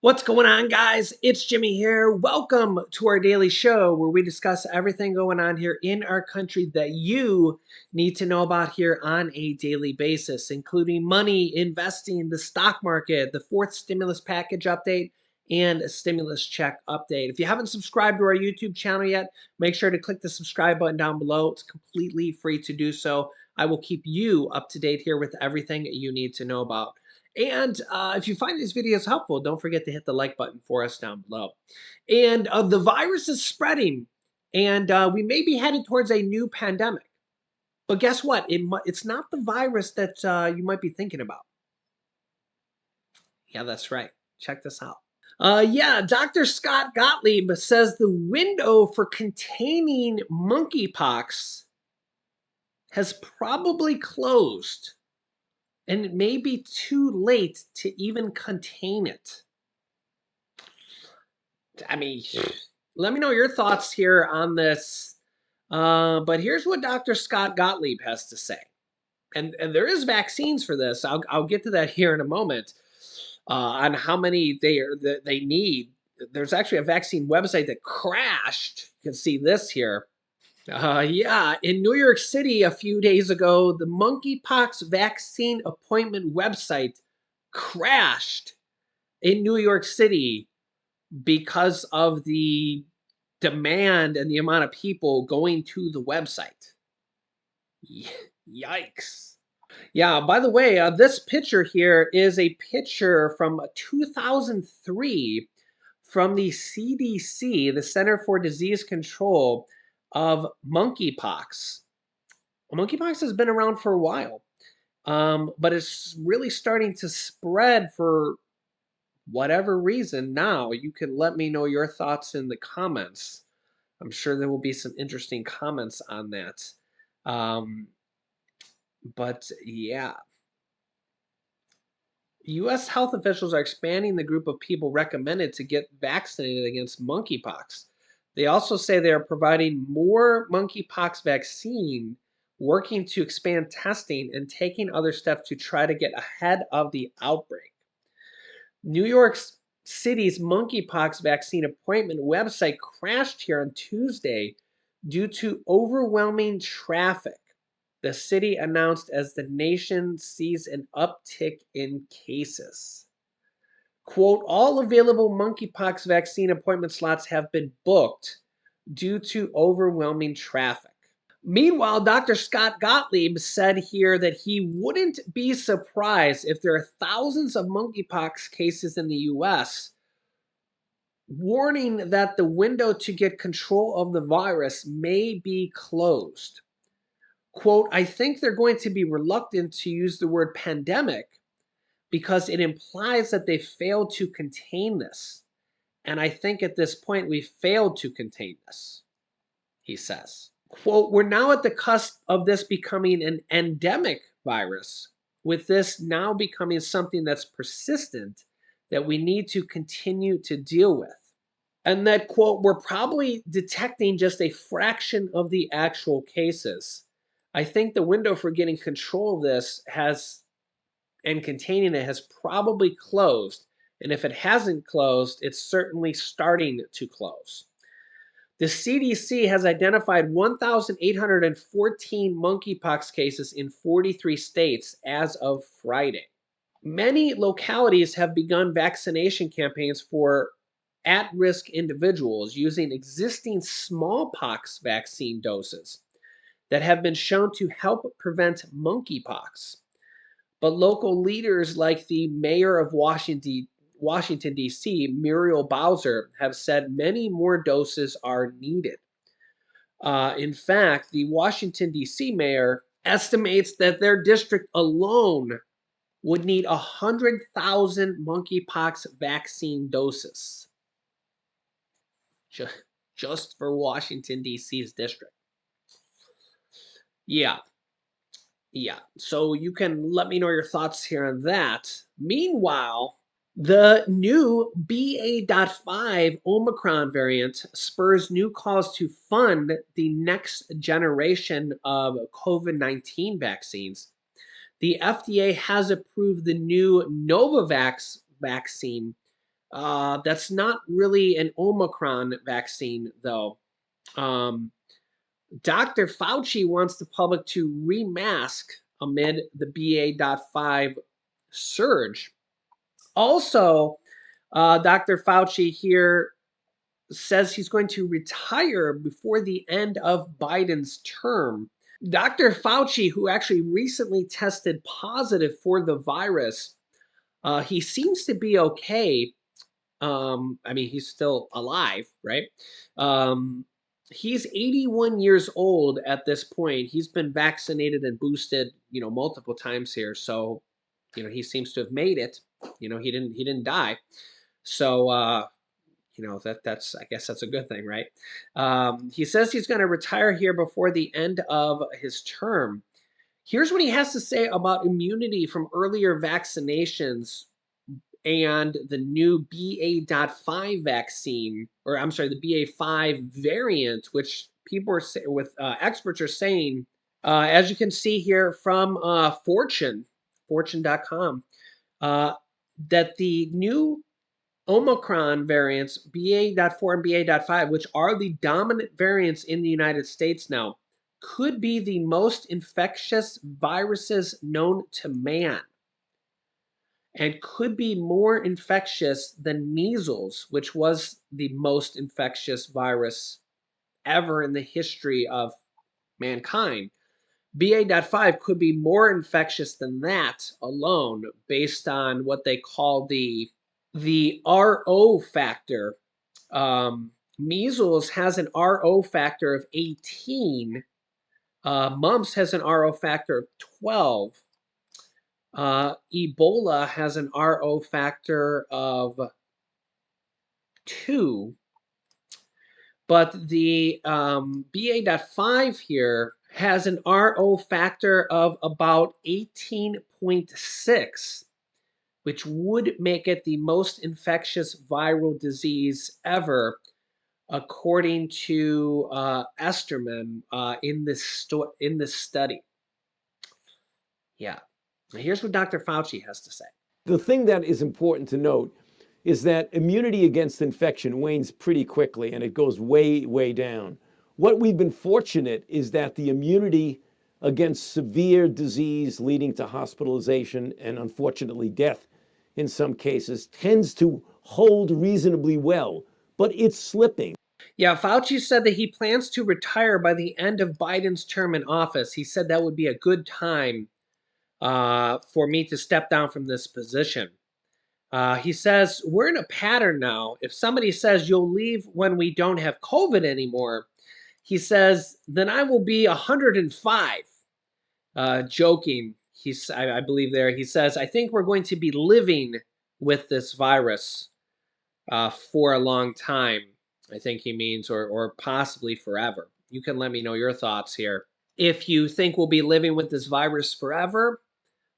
What's going on, guys? It's Jimmy here. Welcome to our daily show where we discuss everything going on here in our country that you need to know about here on a daily basis, including money, investing, the stock market, the fourth stimulus package update, and a stimulus check update. If you haven't subscribed to our YouTube channel yet, make sure to click the subscribe button down below. It's completely free to do so. I will keep you up to date here with everything you need to know about. And if you find these videos helpful, don't forget to hit the like button for us down below. And the virus is spreading, and we may be headed towards a new pandemic. But guess what? It's not the virus that you might be thinking about. Yeah, that's right. Check this out. Yeah, Dr. Scott Gottlieb says the window for containing monkeypox has probably closed, and it may be too late to even contain it. I mean, let me know your thoughts here on this. But here's what Dr. Scott Gottlieb has to say. And there is vaccines for this. I'll get to that here in a moment on how many they need. There's actually a vaccine website that crashed. You can see this here. Yeah, in New York City a few days ago, the monkeypox vaccine appointment website crashed in New York City because of the demand and the amount of people going to the website. Yikes. Yeah, by the way, this picture here is a picture from 2003 from the CDC, the Center for Disease Control, of monkeypox. Monkeypox has been around for a while, but it's really starting to spread for whatever reason now. You can let me know your thoughts in the comments. I'm sure there will be some interesting comments on that. But yeah. U.S. health officials are expanding the group of people recommended to get vaccinated against monkeypox. They also say they are providing more monkeypox vaccine, working to expand testing, and taking other steps to try to get ahead of the outbreak. New York City's monkeypox vaccine appointment website crashed here on Tuesday due to overwhelming traffic, the city announced as the nation sees an uptick in cases. Quote, all available monkeypox vaccine appointment slots have been booked due to overwhelming traffic. Meanwhile, Dr. Scott Gottlieb said here that he wouldn't be surprised if there are thousands of monkeypox cases in the US, warning that the window to get control of the virus may be closed. Quote, I think they're going to be reluctant to use the word pandemic because it implies that they failed to contain this. And I think at this point we failed to contain this, he says. Quote, we're now at the cusp of this becoming an endemic virus, with this now becoming something that's persistent that we need to continue to deal with. And that, quote, we're probably detecting just a fraction of the actual cases. I think the window for getting control of this and containing it has probably closed. And if it hasn't closed, it's certainly starting to close. The CDC has identified 1,814 monkeypox cases in 43 states as of Friday. Many localities have begun vaccination campaigns for at-risk individuals using existing smallpox vaccine doses that have been shown to help prevent monkeypox. But local leaders like the mayor of Washington, D.C., Muriel Bowser, have said many more doses are needed. In fact, the Washington, D.C. mayor estimates that their district alone would need 100,000 monkeypox vaccine doses just for Washington, D.C.'s district. Yeah. So you can let me know your thoughts here on that. Meanwhile, the new BA.5 Omicron variant spurs new calls to fund the next generation of COVID-19 vaccines. The FDA has approved the new Novavax vaccine That's not really an Omicron vaccine, though. Um, Dr. Fauci wants the public to remask amid the BA.5 surge. Also, Dr. Fauci here says he's going to retire before the end of Biden's term. Dr. Fauci, who actually recently tested positive for the virus, he seems to be okay. I mean, he's still alive, right? Um, he's 81 years old at this point. He's been vaccinated and boosted, multiple times here. So, he seems to have made it. He didn't die. So, that's I guess that's a good thing, right? He says he's going to retire here before the end of his term. Here's what he has to say about immunity from earlier vaccinations and the new BA.5 vaccine, or I'm sorry, the BA.5 variant, which people are experts are saying, as you can see here from Fortune.com, uh, that the new Omicron variants, BA.4 and BA.5, which are the dominant variants in the United States now, could be the most infectious viruses known to man and could be more infectious than measles, which was the most infectious virus ever in the history of mankind. BA.5 could be more infectious than that alone, based on what they call the RO factor. Measles has an RO factor of 18. Mumps has an RO factor of 12. Ebola has an RO factor of 2. But the BA.5 here has an RO factor of about 18.6, which would make it the most infectious viral disease ever, according to Esterman in this study. Yeah. Here's what Dr. Fauci has to say. The thing that is important to note is that immunity against infection wanes pretty quickly and it goes way, way down. What we've been fortunate is that the immunity against severe disease leading to hospitalization and unfortunately death in some cases tends to hold reasonably well, but it's slipping. Yeah, Fauci said that he plans to retire by the end of Biden's term in office. He said that would be a good time for me to step down from this position. He says, we're in a pattern now. If somebody says you'll leave when we don't have COVID anymore, he says, then I will be 105. Joking, I believe there, he says, I think we're going to be living with this virus for a long time. I think he means, or possibly forever. You can let me know your thoughts here. If you think we'll be living with this virus forever,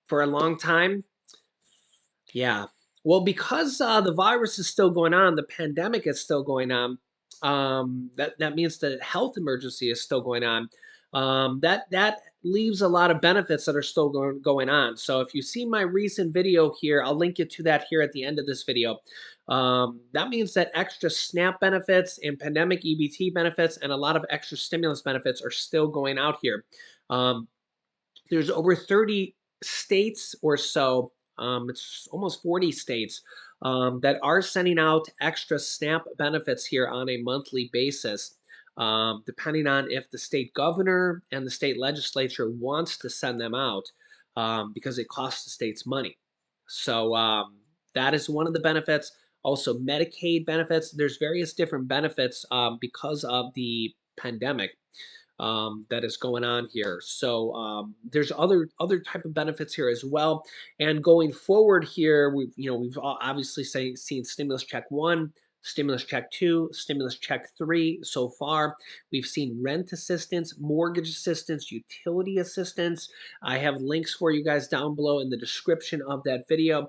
for a long time, yeah. Well, because the virus is still going on, the pandemic is still going on. That means the health emergency is still going on. That leaves a lot of benefits that are still going on. So if you see my recent video here, I'll link you to that here at the end of this video. That means that extra SNAP benefits and pandemic EBT benefits and a lot of extra stimulus benefits are still going out here. There's over 30 states or so, it's almost 40 states, that are sending out extra SNAP benefits here on a monthly basis, depending on if the state governor and the state legislature wants to send them out, because it costs the states money. So that is one of the benefits. Also, Medicaid benefits. There's various different benefits because of the pandemic that is going on here. So there's other type of benefits here as well. And going forward here, we've obviously seen stimulus check 1, stimulus check 2, stimulus check 3 so far. We've seen rent assistance, mortgage assistance, utility assistance. I have links for you guys down below in the description of that video.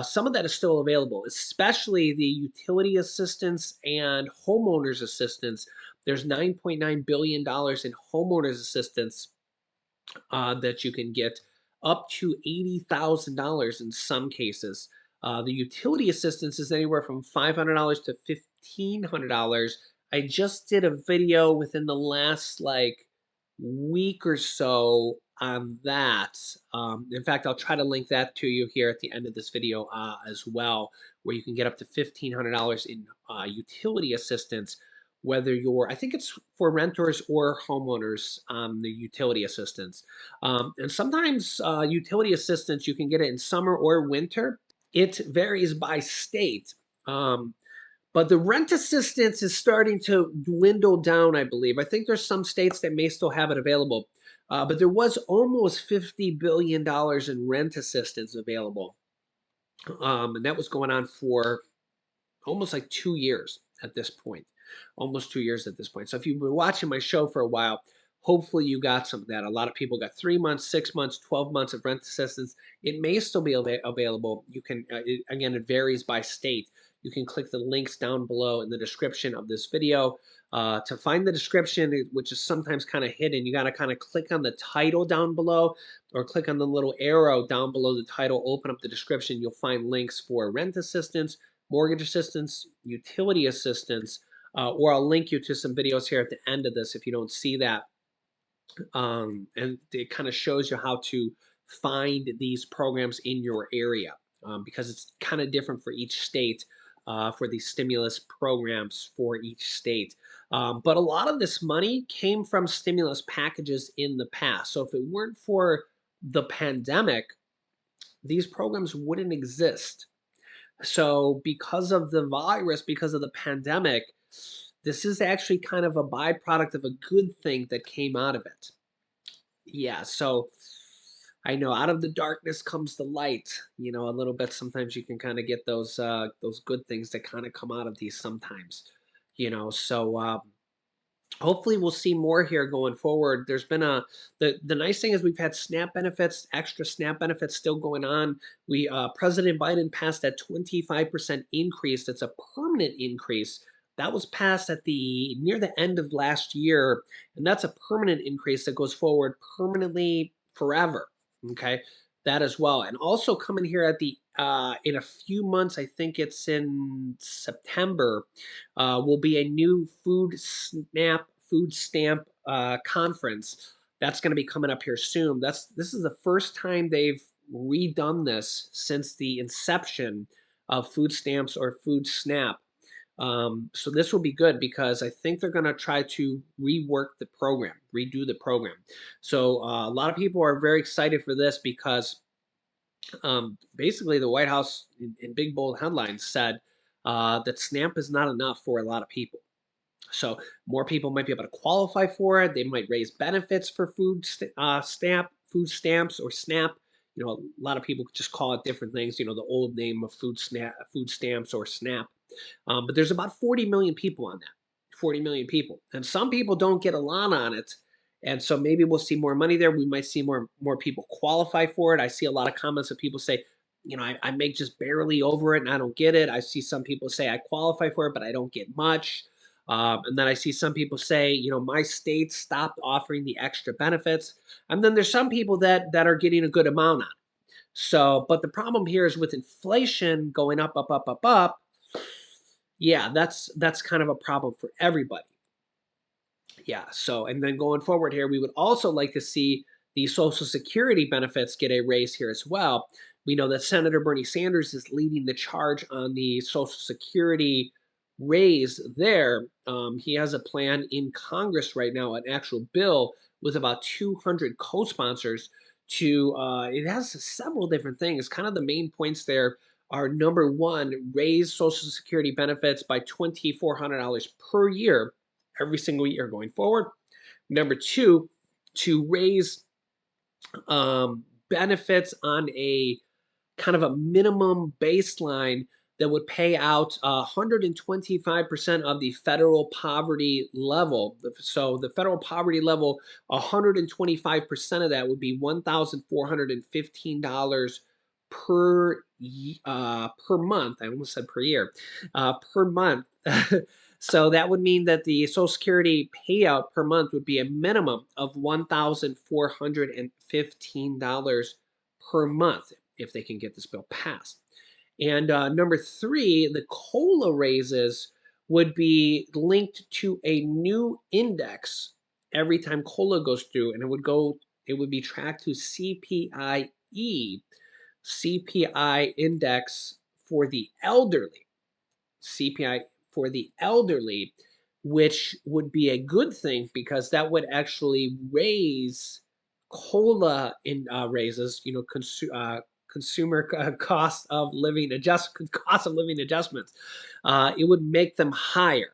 Some of that is still available, especially the utility assistance and homeowners assistance. There's $9.9 billion in homeowners assistance that you can get, up to $80,000 in some cases. The utility assistance is anywhere from $500 to $1,500. I just did a video within the last like week or so on that. In fact, I'll try to link that to you here at the end of this video as well, where you can get up to $1,500 in utility assistance, whether you're, I think it's for renters or homeowners, the utility assistance. And sometimes utility assistance, you can get it in summer or winter. It varies by state. Um, but the rent assistance is starting to dwindle down, I believe. I think there's some states that may still have it available. But there was almost $50 billion in rent assistance available. And that was going on for almost like 2 years at this point. Almost 2 years at this point. So if you've been watching my show for a while, hopefully you got some of that. A lot of people got 3 months, 6 months, 12 months of rent assistance. It may still be available. You can, again, it varies by state. You can click the links down below in the description of this video. To find the description, which is sometimes kind of hidden, you got to kind of click on the title down below or click on the little arrow down below the title, open up the description. You'll find links for rent assistance, mortgage assistance, utility assistance, or I'll link you to some videos here at the end of this if you don't see that. And it kind of shows you how to find these programs in your area because it's kind of different for each state for these stimulus programs for each state. But a lot of this money came from stimulus packages in the past. So if it weren't for the pandemic, these programs wouldn't exist. So because of the virus, because of the pandemic, this is actually kind of a byproduct of a good thing that came out of it. Yeah, so I know out of the darkness comes the light, a little bit. Sometimes you can kind of get those good things that kind of come out of these sometimes, so hopefully we'll see more here going forward. There's been the nice thing is we've had SNAP benefits, extra SNAP benefits still going on. President Biden passed that 25% increase. That's a permanent increase. That was passed at the near the end of last year, and that's a permanent increase that goes forward permanently forever. Okay, that as well. And also coming here at the in a few months, I think it's in September, will be a new food stamp conference that's going to be coming up here soon. This is the first time they've redone this since the inception of food stamps or food snap. So this will be good because I think they're going to try to rework the program, redo the program. So a lot of people are very excited for this because basically the White House in big bold headlines said that SNAP is not enough for a lot of people. So more people might be able to qualify for it. They might raise benefits for food stamps or SNAP. A lot of people just call it different things. The old name of food stamps or SNAP. But there's about 40 million people on that. 40 million people, and some people don't get a lot on it. And so maybe we'll see more money there. We might see more people qualify for it. I see a lot of comments of people say, I make just barely over it and I don't get it. I see some people say I qualify for it, but I don't get much. And then I see some people say, my state stopped offering the extra benefits. And then there's some people that are getting a good amount on it. So, but the problem here is with inflation going up, up, up, up, up. Yeah, that's kind of a problem for everybody. Yeah, so and then going forward here, we would also like to see the Social Security benefits get a raise here as well. We know that Senator Bernie Sanders is leading the charge on the Social Security raise there. He has a plan in Congress right now, an actual bill with about 200 co-sponsors to, it has several different things. Kind of the main points there are number one, raise Social Security benefits by $2,400 per year every single year going forward. Number two, to raise benefits on a kind of a minimum baseline that would pay out 125% of the federal poverty level. So the federal poverty level, 125% of that would be $1,415 per month. I almost said per year, per month. So that would mean that the Social Security payout per month would be a minimum of $1,415 per month if they can get this bill passed. And number three, the COLA raises would be linked to a new index every time COLA goes through, and it would be tracked to CPI index for the elderly. CPI for the elderly, which would be a good thing because that would actually raise COLA in raises, consumer cost of living cost of living adjustments. It would make them higher.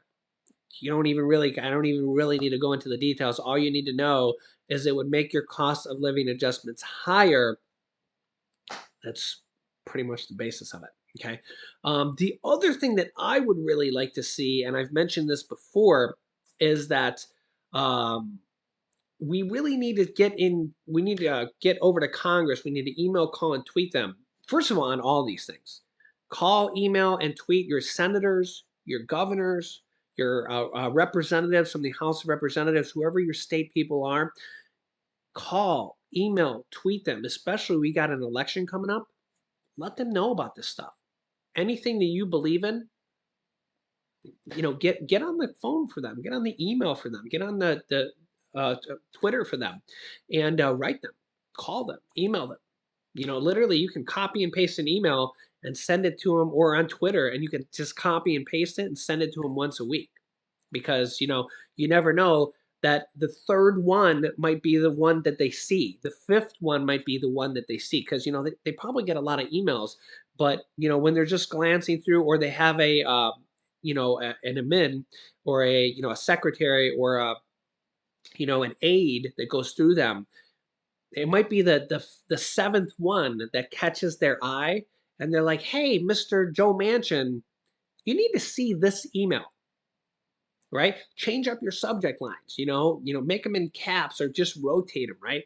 I don't even really need to go into the details. All you need to know is it would make your cost of living adjustments higher. That's pretty much the basis of it. Okay. The other thing that I would really like to see, and I've mentioned this before, is that um, we really need to we need to get over to Congress. We need to email, call, and tweet them. First of all, on all these things, call, email, and tweet your senators, your governors, your representatives from the House of Representatives, whoever your state people are. Call, email, tweet them, especially we got an election coming up. Let them know about this stuff. Anything that you believe in, get on the phone for them, get on the email for them, get on the Twitter for them, and write them, call them, email them. Literally, you can copy and paste an email and send it to them, or on Twitter, and you can just copy and paste it and send it to them once a week, because you never know that the third one might be the one that they see. The fifth one might be the one that they see, because they probably get a lot of emails, but when they're just glancing through, or they have an admin, or a secretary, or an aide that goes through them. It might be the seventh one that catches their eye, and they're like, "Hey, Mr. Joe Manchin, you need to see this email." Right? Change up your subject lines, make them in caps or just rotate them, right?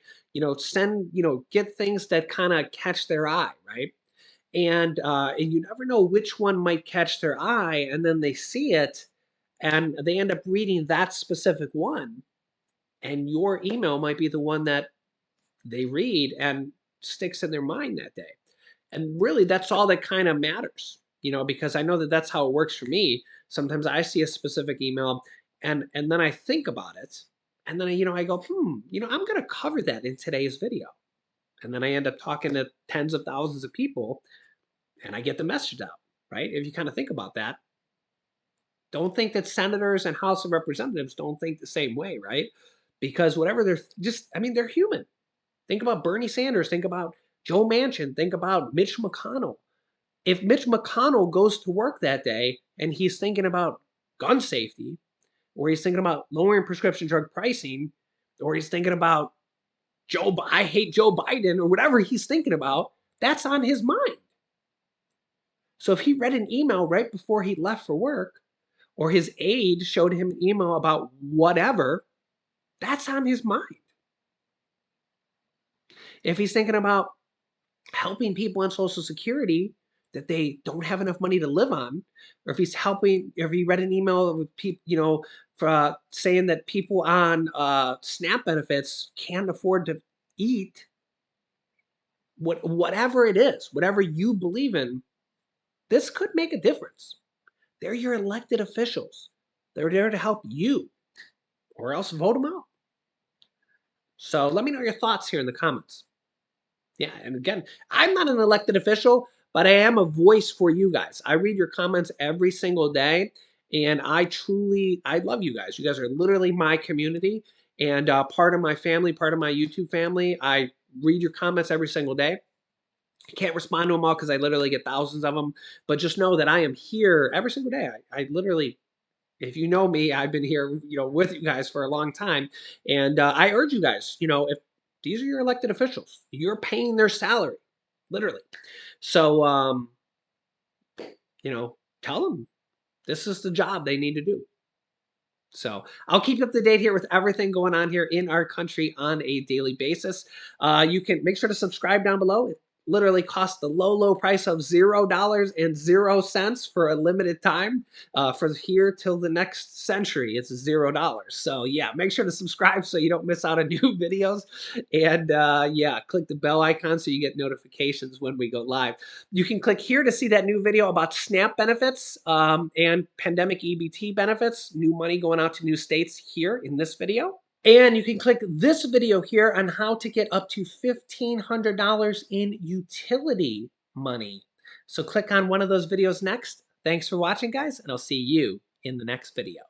Get things that kind of catch their eye, right? And you never know which one might catch their eye, and then they see it and they end up reading that specific one, and your email might be the one that they read and sticks in their mind that day. And really, that's all that kind of matters, because I know that that's how it works for me. Sometimes I see a specific email, and then I think about it, and then I go, I'm going to cover that in today's video. And then I end up talking to tens of thousands of people, and I get the message out, right? If you kind of think about that, don't think that senators and House of Representatives don't think the same way, right? Because whatever they're human. Think about Bernie Sanders. Think about Joe Manchin. Think about Mitch McConnell. If Mitch McConnell goes to work that day and he's thinking about gun safety, or he's thinking about lowering prescription drug pricing, or he's thinking about I hate Joe Biden, or whatever he's thinking about, that's on his mind. So if he read an email right before he left for work, or his aide showed him an email about whatever, that's on his mind. If he's thinking about helping people on Social Security that they don't have enough money to live on, or if he read an email with people, for saying that people on SNAP benefits can't afford to eat, whatever it is, whatever you believe in, this could make a difference. They're your elected officials. They're there to help you, or else vote them out. So let me know your thoughts here in the comments. Yeah, and again, I'm not an elected official, but I am a voice for you guys. I read your comments every single day, and I love you guys. You guys are literally my community, and part of my family, part of my YouTube family. I read your comments every single day. I can't respond to them all because I literally get thousands of them, but just know that I am here every single day. I literally, if you know me, I've been here, with you guys for a long time. And I urge you guys, if these are your elected officials, you're paying their salary, literally. So, tell them this is the job they need to do. So I'll keep you up to date here with everything going on here in our country on a daily basis. You can make sure to subscribe down below. literally cost the low price of $0.00 for a limited time. For here till the next century, it's $0. So yeah, make sure to subscribe so you don't miss out on new videos. And yeah, click the bell icon so you get notifications when we go live. You can click here to see that new video about SNAP benefits and pandemic EBT benefits, new money going out to new states here in this video. And you can click this video here on how to get up to $1,500 in utility money. So click on one of those videos next. Thanks for watching, guys, and I'll see you in the next video.